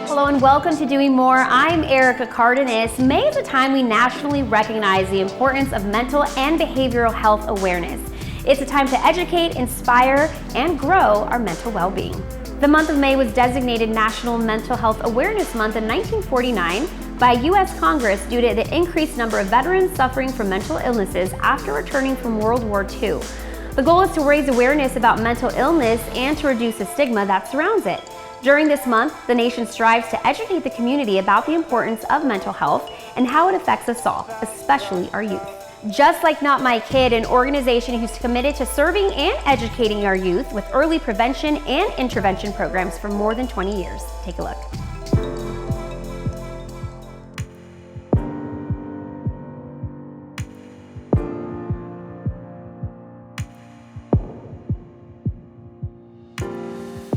Hello and welcome to Doing More. I'm Erica Cardenas. May is a time we nationally recognize the importance of mental and behavioral health awareness. It's a time to educate, inspire, and grow our mental well-being. The month of May was designated National Mental Health Awareness Month in 1949 by U.S. Congress due to the increased number of veterans suffering from mental illnesses after returning from World War II. The goal is to raise awareness about mental illness and to reduce the stigma that surrounds it. During this month, the nation strives to educate the community about the importance of mental health and how it affects us all, especially our youth. Just like notMYkid, an organization who's committed to serving and educating our youth with early prevention and intervention programs for more than 20 years. Take a look.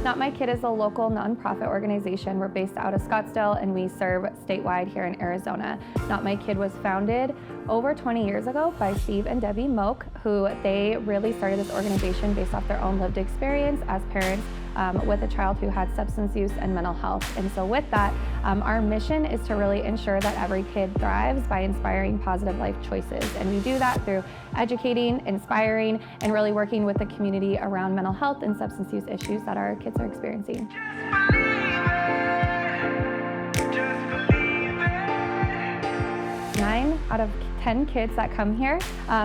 notMYkid is a local nonprofit organization. We're based out of Scottsdale and we serve statewide here in Arizona. notMYkid was founded over 20 years ago by Steve and Debbie Moak, who they really started this organization based off their own lived experience as parents with a child who had substance use and mental health. And so with that, our mission is to really ensure that every kid thrives by inspiring positive life choices. And we do that through educating, inspiring, and really working with the community around mental health and substance use issues that our kids are experiencing. 9 out of 10 kids that come here,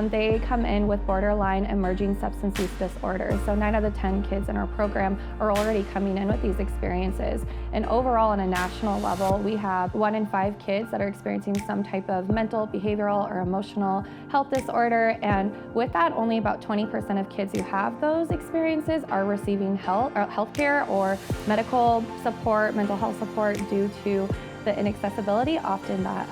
they come in with borderline emerging substance use disorders. So 9 out of 10 kids in our program are already coming in with these experiences. And overall, on a national level, we have 1 in 5 kids that are experiencing some type of mental, behavioral, or emotional health disorder. And with that, only about 20% of kids who have those experiences are receiving health care or medical support, mental health support due to the inaccessibility often that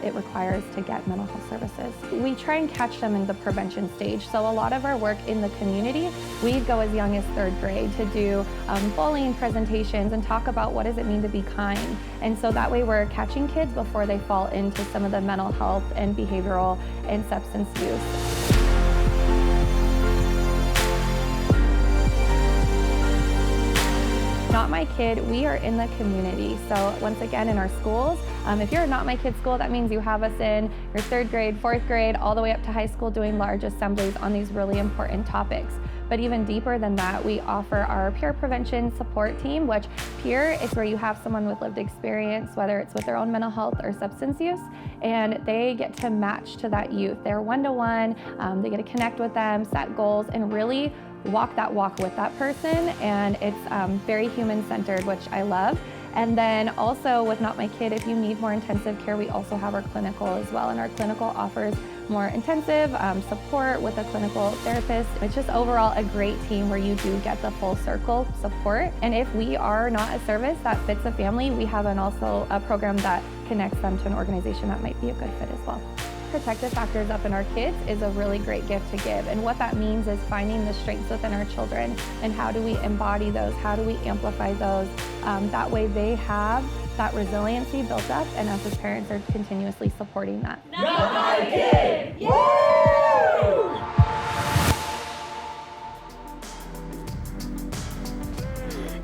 it requires to get mental health services. We try and catch them in the prevention stage. So a lot of our work in the community, we go as young as 3rd grade to do bullying presentations and talk about what does it mean to be kind. And so that way we're catching kids before they fall into some of the mental health and behavioral and substance use. notMYkid, we are in the community. So once again, in our schools, if you're a notMYkid school, that means you have us in your 3rd grade, 4th grade, all the way up to high school doing large assemblies on these really important topics. But even deeper than that, we offer our peer prevention support team, which peer is where you have someone with lived experience, whether it's with their own mental health or substance use, and they get to match to that youth. They're one-to-one, they get to connect with them, set goals, and really walk that walk with that person. And it's very human-centered, which I love. And then also with notMYkid, if you need more intensive care, we also have our clinical as well. And our clinical offers more intensive support with a clinical therapist. It's just overall a great team where you do get the full circle support. And if we are not a service that fits a family, we have also a program that connects them to an organization that might be a good fit as well. Protective factors up in our kids is a really great gift to give. And what that means is finding the strengths within our children and how do we embody those, how do we amplify those. That way they have that resiliency built up, and us as parents are continuously supporting that. notMYkid! Woo!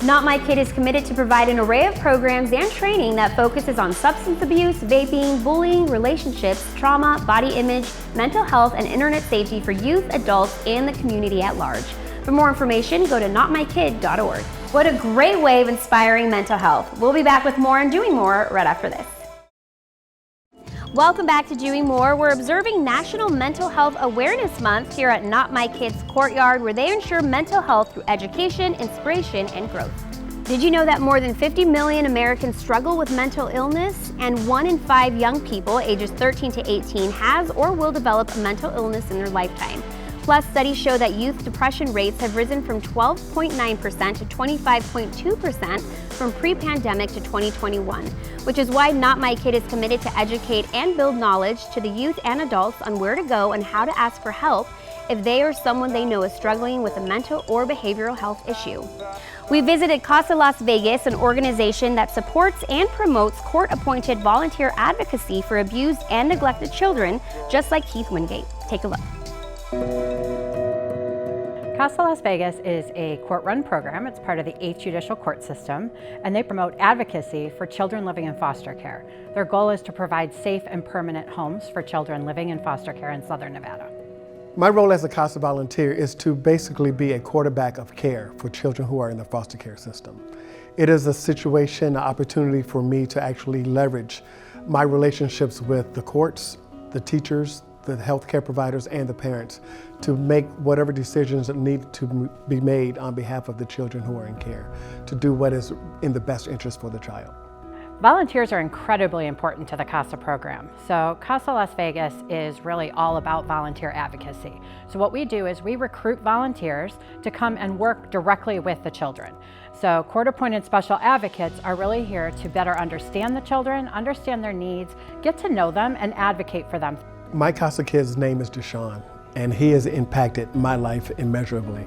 notMYkid is committed to provide an array of programs and training that focuses on substance abuse, vaping, bullying, relationships, trauma, body image, mental health, and internet safety for youth, adults, and the community at large. For more information, go to notMYkid.org. What a great way of inspiring mental health. We'll be back with more on Doing More right after this. Welcome back to Doing More. We're observing National Mental Health Awareness Month here at notMYkid's courtyard, where they ensure mental health through education, inspiration, and growth. Did you know that more than 50 million Americans struggle with mental illness, and 1 in 5 young people ages 13 to 18 has or will develop a mental illness in their lifetime? Plus, studies show that youth depression rates have risen from 12.9% to 25.2% from pre-pandemic to 2021, which is why notMYkid is committed to educate and build knowledge to the youth and adults on where to go and how to ask for help if they or someone they know is struggling with a mental or behavioral health issue. We visited Casa Las Vegas, an organization that supports and promotes court-appointed volunteer advocacy for abused and neglected children, just like Keith Wingate. Take a look. Casa Las Vegas is a court-run program. It's part of the 8th Judicial Court System, and they promote advocacy for children living in foster care. Their goal is to provide safe and permanent homes for children living in foster care in Southern Nevada. My role as a CASA volunteer is to basically be a quarterback of care for children who are in the foster care system. It is a situation, an opportunity for me to actually leverage my relationships with the courts, the teachers, the healthcare providers, and the parents to make whatever decisions that need to be made on behalf of the children who are in care, to do what is in the best interest for the child. Volunteers are incredibly important to the CASA program. So CASA Las Vegas is really all about volunteer advocacy. So what we do is we recruit volunteers to come and work directly with the children. So court-appointed special advocates are really here to better understand the children, understand their needs, get to know them, and advocate for them. My CASA kid's name is Deshaun, and he has impacted my life immeasurably.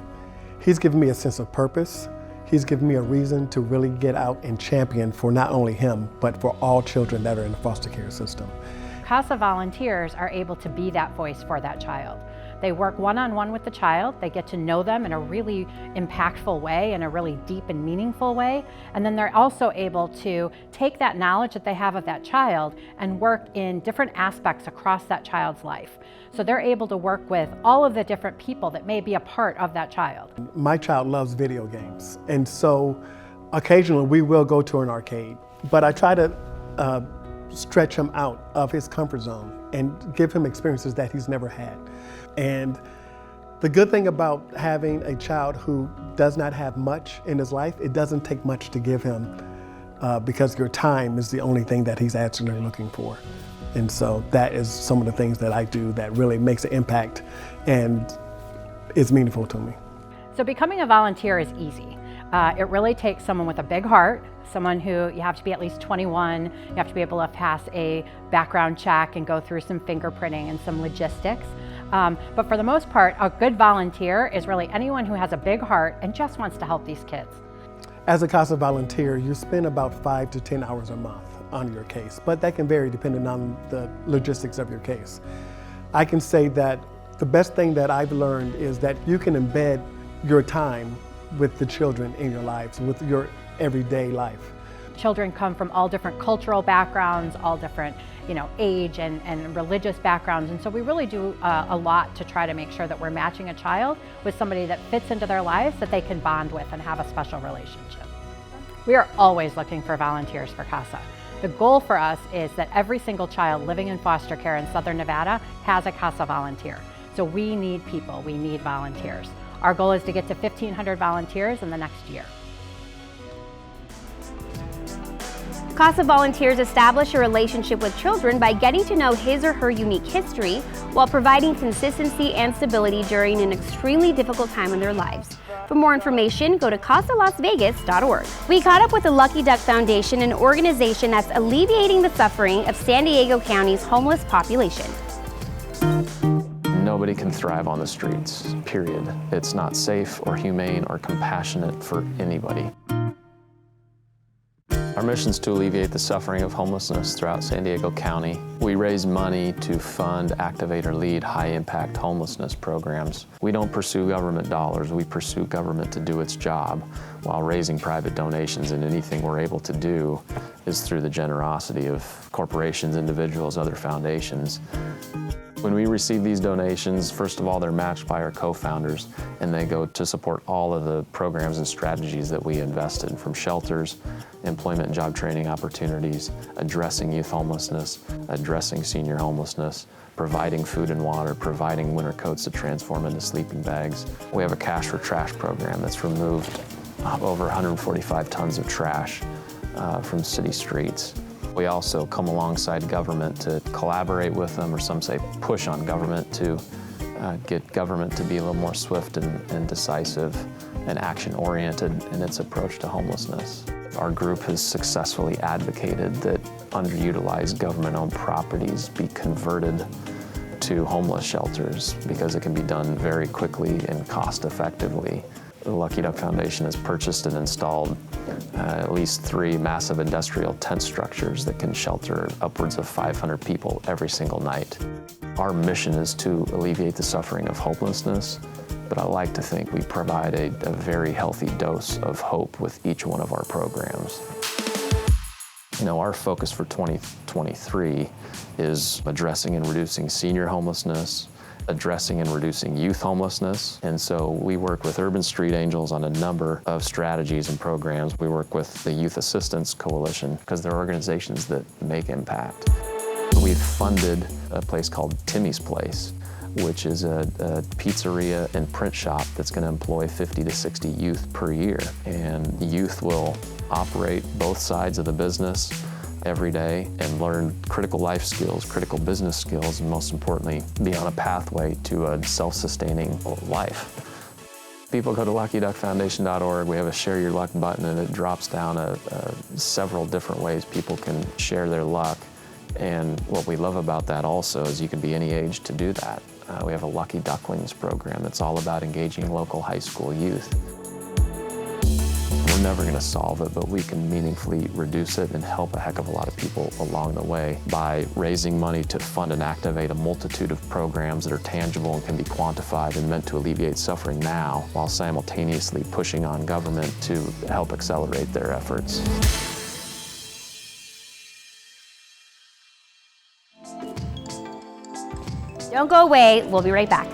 He's given me a sense of purpose. He's given me a reason to really get out and champion for not only him, but for all children that are in the foster care system. CASA volunteers are able to be that voice for that child. They work one-on-one with the child, they get to know them in a really impactful way, in a really deep and meaningful way, and then they're also able to take that knowledge that they have of that child and work in different aspects across that child's life. So they're able to work with all of the different people that may be a part of that child. My child loves video games, and so occasionally we will go to an arcade, but I try to stretch him out of his comfort zone and give him experiences that he's never had. And the good thing about having a child who does not have much in his life, it doesn't take much to give him because your time is the only thing that he's actually looking for. And so that is some of the things that I do that really makes an impact and is meaningful to me. So becoming a volunteer is easy. It really takes someone with a big heart, someone who you have to be at least 21, you have to be able to pass a background check and go through some fingerprinting and some logistics. But for the most part, a good volunteer is really anyone who has a big heart and just wants to help these kids. As a CASA volunteer, you spend about 5 to 10 hours a month on your case, but that can vary depending on the logistics of your case. I can say that the best thing that I've learned is that you can embed your time with the children in your lives, with your everyday life. Children come from all different cultural backgrounds, all different age and religious backgrounds, and so we really do a lot to try to make sure that we're matching a child with somebody that fits into their lives that they can bond with and have a special relationship. We are always looking for volunteers for CASA. The goal for us is that every single child living in foster care in Southern Nevada has a CASA volunteer. So we need people, we need volunteers. Our goal is to get to 1,500 volunteers in the next year. CASA volunteers establish a relationship with children by getting to know his or her unique history while providing consistency and stability during an extremely difficult time in their lives. For more information, go to casalasvegas.org. We caught up with the Lucky Duck Foundation, an organization that's alleviating the suffering of San Diego County's homeless population. Nobody can thrive on the streets, period. It's not safe or humane or compassionate for anybody. Our mission is to alleviate the suffering of homelessness throughout San Diego County. We raise money to fund, activate, or lead high-impact homelessness programs. We don't pursue government dollars, we pursue government to do its job while raising private donations, and anything we're able to do is through the generosity of corporations, individuals, other foundations. When we receive these donations, first of all, they're matched by our co-founders, and they go to support all of the programs and strategies that we invest in, from shelters, employment and job training opportunities, addressing youth homelessness, addressing senior homelessness, providing food and water, providing winter coats to transform into sleeping bags. We have a Cash for Trash program that's removed over 145 tons of trash from city streets. We also come alongside government to collaborate with them, or some say push on government to get government to be a little more swift and decisive and action-oriented in its approach to homelessness. Our group has successfully advocated that underutilized government-owned properties be converted to homeless shelters because it can be done very quickly and cost-effectively. The Lucky Duck Foundation has purchased and installed at least 3 massive industrial tent structures that can shelter upwards of 500 people every single night. Our mission is to alleviate the suffering of homelessness but I like to think we provide a very healthy dose of hope with each one of our programs. You know, our focus for 2023 is addressing and reducing senior homelessness, addressing and reducing youth homelessness. And so we work with Urban Street Angels on a number of strategies and programs. We work with the Youth Assistance Coalition because they're organizations that make impact. We've funded a place called Timmy's Place, which is a pizzeria and print shop that's going to employ 50 to 60 youth per year. And youth will operate both sides of the business every day and learn critical life skills, critical business skills, and most importantly, be on a pathway to a self-sustaining life. People go to LuckyDuckFoundation.org. We have a Share Your Luck button, and it drops down several different ways people can share their luck. And what we love about that also is you can be any age to do that. We have a Lucky Ducklings program that's all about engaging local high school youth. We're never going to solve it, but we can meaningfully reduce it and help a heck of a lot of people along the way by raising money to fund and activate a multitude of programs that are tangible and can be quantified and meant to alleviate suffering now, while simultaneously pushing on government to help accelerate their efforts. Don't go away, we'll be right back.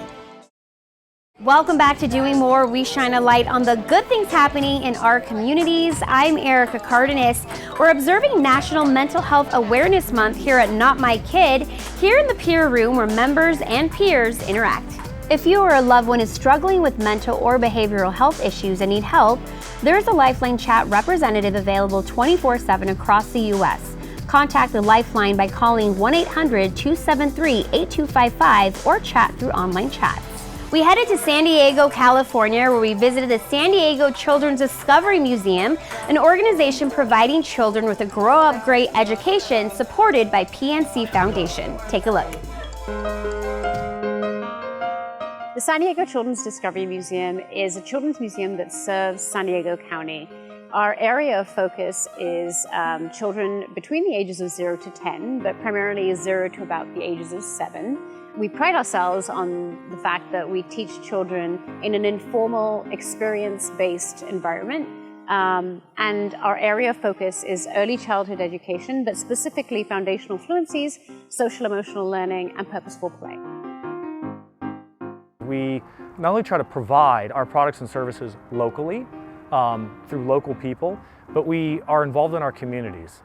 Welcome back to Doing More. We shine a light on the good things happening in our communities. I'm Erica Cardenas. We're observing National Mental Health Awareness Month here at notMYkid, here in the peer room where members and peers interact. If you or a loved one is struggling with mental or behavioral health issues and need help, there's a Lifeline chat representative available 24/7 across the U.S. Contact the Lifeline by calling 1-800-273-8255 or chat through online chats. We headed to San Diego, California, where we visited the San Diego Children's Discovery Museum, an organization providing children with a Grow Up Great education supported by PNC Foundation. Take a look. The San Diego Children's Discovery Museum is a children's museum that serves San Diego County. Our area of focus is children between the ages of 0 to 10, but primarily 0 to about the ages of 7. We pride ourselves on the fact that we teach children in an informal, experience-based environment. And our area of focus is early childhood education, but specifically foundational fluencies, social emotional learning, and purposeful play. We not only try to provide our products and services locally, through local people, but we are involved in our communities.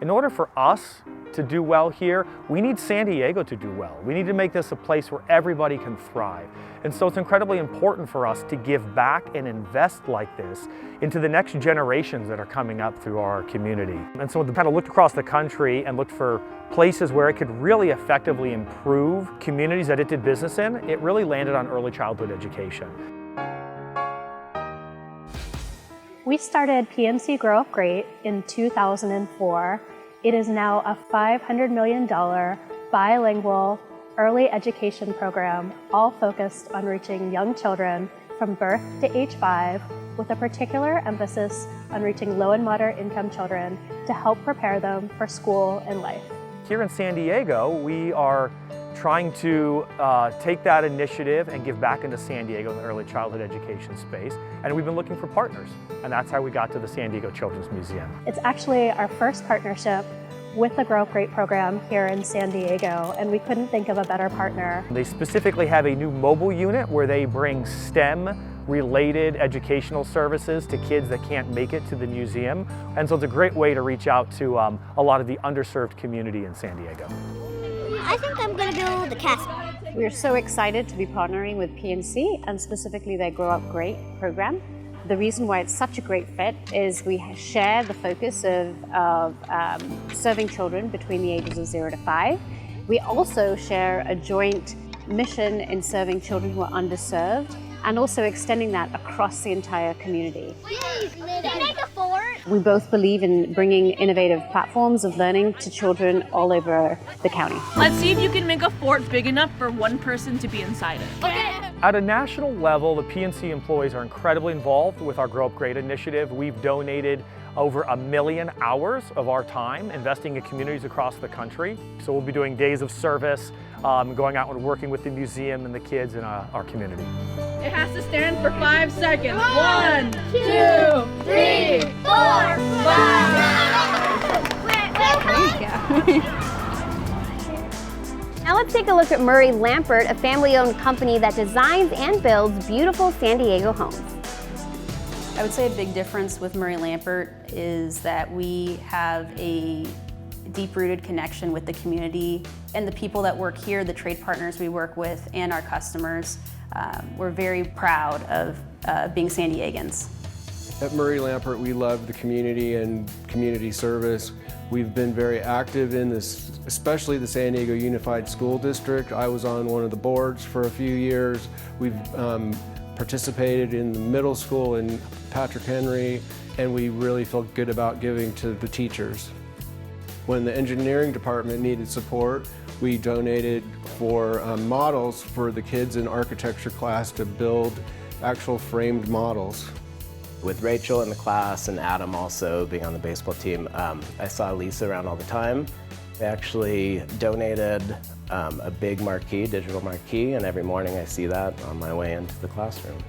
In order for us to do well here, we need San Diego to do well. We need to make this a place where everybody can thrive. And so it's incredibly important for us to give back and invest like this into the next generations that are coming up through our community. And so we kind of looked across the country and looked for places where it could really effectively improve communities that it did business in. It really landed on early childhood education. We started PNC Grow Up Great in 2004. It is now a $500 million bilingual early education program, all focused on reaching young children from birth to age 5, with a particular emphasis on reaching low and moderate income children to help prepare them for school and life. Here in San Diego, we are trying to take that initiative and give back into San Diego in the early childhood education space. And we've been looking for partners. And that's how we got to the San Diego Children's Museum. It's actually our first partnership with the Grow Up Great program here in San Diego, and we couldn't think of a better partner. They specifically have a new mobile unit where they bring STEM-related educational services to kids that can't make it to the museum. And so it's a great way to reach out to a lot of the underserved community in San Diego. I think I'm going to build a castle. We're so excited to be partnering with PNC and specifically their Grow Up Great program. The reason why it's such a great fit is we share the focus of serving children between the ages of 0 to 5. We also share a joint mission in serving children who are underserved and also extending that across the entire community. We both believe in bringing innovative platforms of learning to children all over the county. Let's see if you can make a fort big enough for one person to be inside it. Okay. At a national level, the PNC employees are incredibly involved with our Grow Up Great initiative. We've donated over 1 million hours of our time investing in communities across the country. So we'll be doing days of service, going out and working with the museum and the kids in our community. It has to stand for 5 seconds. 1, 2, 3, 4, 5. Now let's take a look at Murray Lampert, a family-owned company that designs and builds beautiful San Diego homes. I would say a big difference with Murray Lampert is that we have a deep-rooted connection with the community and the people that work here, the trade partners we work with, and our customers. We're very proud of being San Diegans. At Murray Lampert, we love the community and community service. We've been very active in this, especially the San Diego Unified School District. I was on one of the boards for a few years. We've participated in the middle school in Patrick Henry, and we really felt good about giving to the teachers. When the engineering department needed support, we donated for models for the kids in architecture class to build actual framed models. With Rachel in the class and Adam also being on the baseball team, I saw Lisa around all the time. They actually donated a big marquee, digital marquee, and every morning I see that on my way into the classrooms.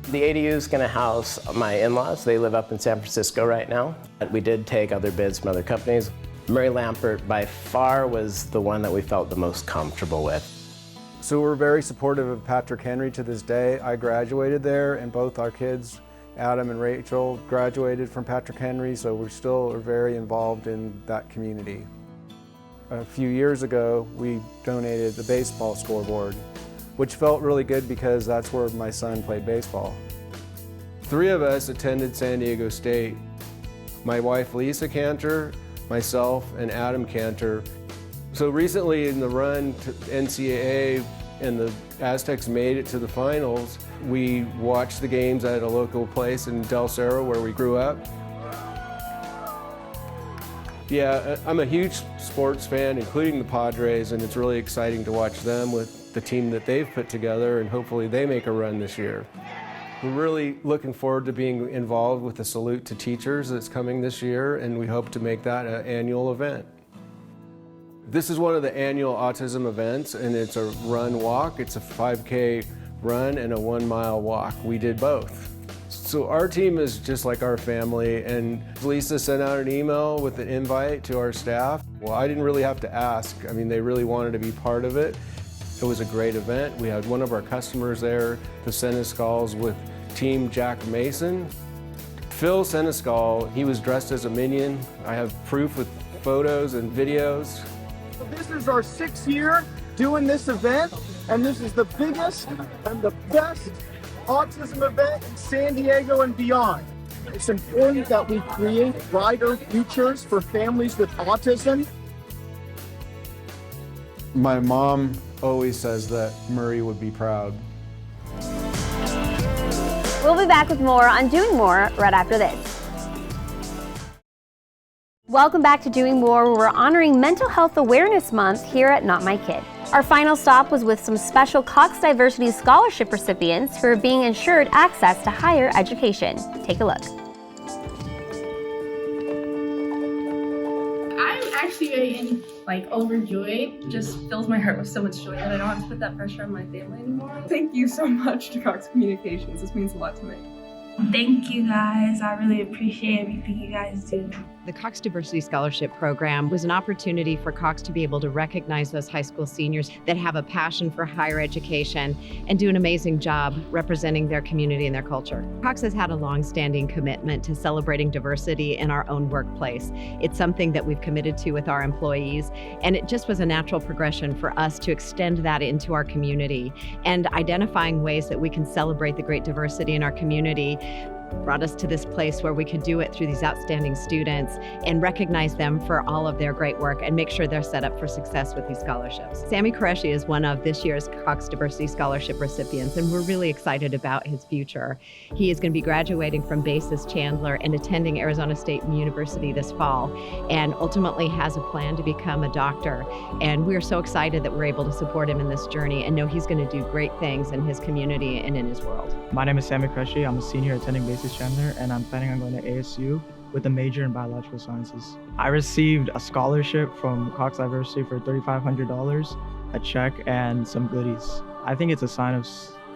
The ADU is going to house my in-laws. They live up in San Francisco right now. We did take other bids from other companies. Murray Lampert by far was the one that we felt the most comfortable with. So we're very supportive of Patrick Henry to this day. I graduated there, and both our kids, Adam and Rachel, graduated from Patrick Henry, so we still are very involved in that community. A few years ago, we donated the baseball scoreboard, which felt really good because that's where my son played baseball. 3 of us attended San Diego State. My wife Lisa Cantor, myself, and Adam Cantor. So recently in the run to NCAA and the Aztecs made it to the finals, we watched the games at a local place in Del Cerro where we grew up. Yeah, I'm a huge sports fan, including the Padres, and it's really exciting to watch them with the team that they've put together, and hopefully they make a run this year. We're really looking forward to being involved with the Salute to Teachers that's coming this year, and we hope to make that an annual event. This is one of the annual autism events, and it's a run walk. It's a 5K run and a 1 mile walk. We did both. So our team is just like our family, and Lisa sent out an email with an invite to our staff. Well, I didn't really have to ask. I mean, they really wanted to be part of it. It was a great event. We had one of our customers there, the Senescals, with Team Jack Mason. Phil Senescal, he was dressed as a minion. I have proof with photos and videos. This is our 6th year doing this event, and this is the biggest and the best autism event in San Diego and beyond. It's important that we create brighter futures for families with autism. My mom always says that Murray would be proud. We'll be back with more on Doing More right after this. Welcome back to Doing More, where we're honoring Mental Health Awareness Month here at notMYkid. Our final stop was with some special Cox Diversity Scholarship recipients who are being ensured access to higher education. Take a look. I'm actually overjoyed. Just fills my heart with so much joy that I don't have to put that pressure on my family anymore. Thank you so much to Cox Communications. This means a lot to me. Thank you guys. I really appreciate everything you guys do. The Cox Diversity Scholarship Program was an opportunity for Cox to be able to recognize those high school seniors that have a passion for higher education and do an amazing job representing their community and their culture. Cox has had a long-standing commitment to celebrating diversity in our own workplace. It's something that we've committed to with our employees, and it just was a natural progression for us to extend that into our community. And identifying ways that we can celebrate the great diversity in our community brought us to this place where we could do it through these outstanding students and recognize them for all of their great work and make sure they're set up for success with these scholarships. Sammy Qureshi is one of this year's Cox Diversity Scholarship recipients, and we're really excited about his future. He is going to be graduating from Basis Chandler and attending Arizona State University this fall, and ultimately has a plan to become a doctor. And we're so excited that we're able to support him in this journey and know he's going to do great things in his community and in his world. My name is Sammy Qureshi. I'm a senior attending Basis Casey Chandler, and I'm planning on going to ASU with a major in biological sciences. I received a scholarship from Cox University for $3,500, a check, and some goodies. I think it's a sign of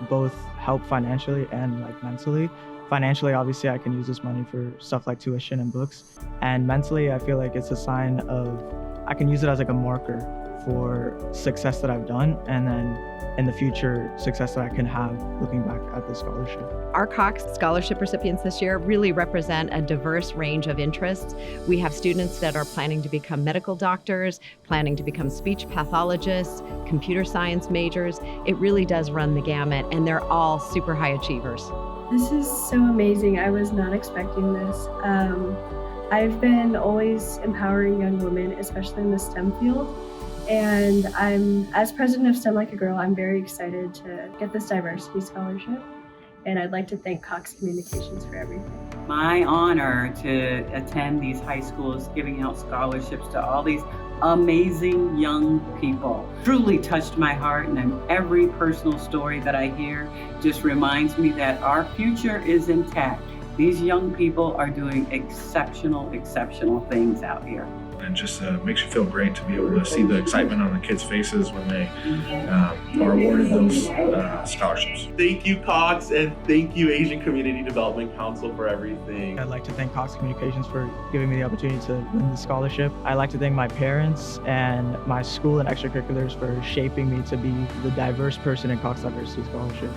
both help financially and like mentally. Financially, obviously, I can use this money for stuff like tuition and books. And mentally, I feel like it's a sign of, I can use it as like a marker for success that I've done, and then in the future, success that I can have looking back at this scholarship. Our Cox Scholarship recipients this year really represent a diverse range of interests. We have students that are planning to become medical doctors, planning to become speech pathologists, computer science majors. It really does run the gamut, and they're all super high achievers. This is so amazing. I was not expecting this. I've been always empowering young women, especially in the STEM field. And as president of STEM Like a Girl, I'm very excited to get this diversity scholarship. And I'd like to thank Cox Communications for everything. My honor to attend these high schools, giving out scholarships to all these amazing young people. Truly touched my heart, and every personal story that I hear just reminds me that our future is intact. These young people are doing exceptional things out here. And just makes you feel great to be able to see the excitement on the kids' faces when they are awarded those scholarships. Thank you, Cox, and thank you, Asian Community Development Council, for everything. I'd like to thank Cox Communications for giving me the opportunity to win the scholarship. I'd like to thank my parents and my school and extracurriculars for shaping me to be the diverse person in Cox Diversity Scholarship.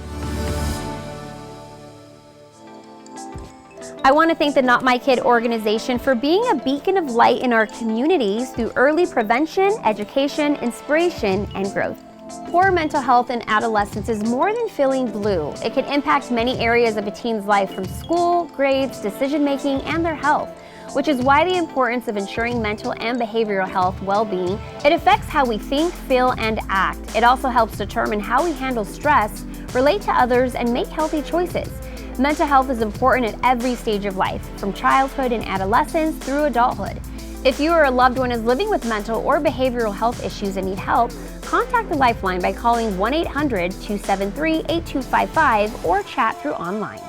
I want to thank the notMYkid organization for being a beacon of light in our communities through early prevention, education, inspiration, and growth. Poor mental health in adolescence is more than feeling blue. It can impact many areas of a teen's life, from school, grades, decision-making, and their health, which is why the importance of ensuring mental and behavioral health well-being. It affects how we think, feel, and act. It also helps determine how we handle stress, relate to others, and make healthy choices. Mental health is important at every stage of life, from childhood and adolescence through adulthood. If you or a loved one is living with mental or behavioral health issues and need help, contact the Lifeline by calling 1-800-273-8255 or chat through online.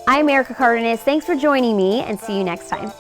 I'm Erica Cardenas. Thanks for joining me, and see you next time.